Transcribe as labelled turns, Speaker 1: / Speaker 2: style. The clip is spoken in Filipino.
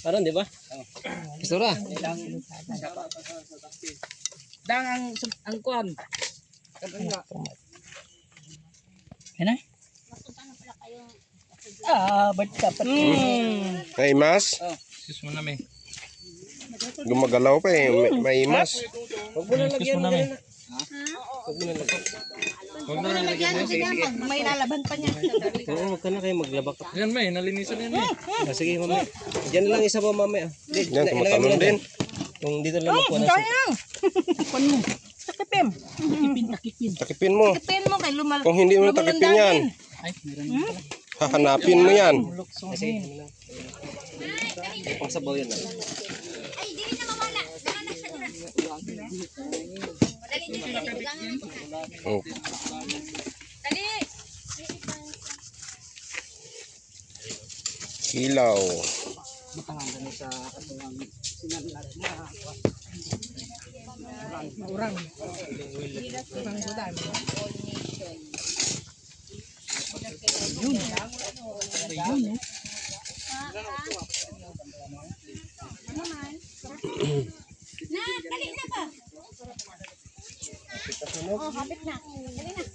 Speaker 1: Karon di ba? Isura.
Speaker 2: Dang ang kuan.
Speaker 3: Yan na. Ba't dapat?
Speaker 4: May imas?
Speaker 2: Sis mo na may.
Speaker 4: Gumagalaw pa eh. May imas.
Speaker 1: Huwag mo na lagyan mo ganun na.
Speaker 2: Huwag na lang lagyan mo. Sige, sige.
Speaker 5: May lalaban pa niya.
Speaker 1: Oo, huwag ka na kayo maglabak.
Speaker 2: Yan may, nalinisan yan may.
Speaker 1: Sige, mamaya. Diyan na lang isa pa mamaya.
Speaker 4: Yan, tumatalon din.
Speaker 1: Kung dito lang makuha na siya.
Speaker 5: Takipin.
Speaker 4: Takipin mo.
Speaker 5: Takipin mo kay lumal.
Speaker 4: Kung hindi mo takipin yan,
Speaker 2: Ay, meron.
Speaker 4: hahanapin mo yan.
Speaker 1: Sige. Pang sabaw yan.
Speaker 6: Ay, dili na mawala. Wala na siya dura. Dali na siya.
Speaker 4: Oh.
Speaker 6: Dali.
Speaker 4: Ilaw.
Speaker 6: Na, dali na ba? Oh, habit na. Dali na.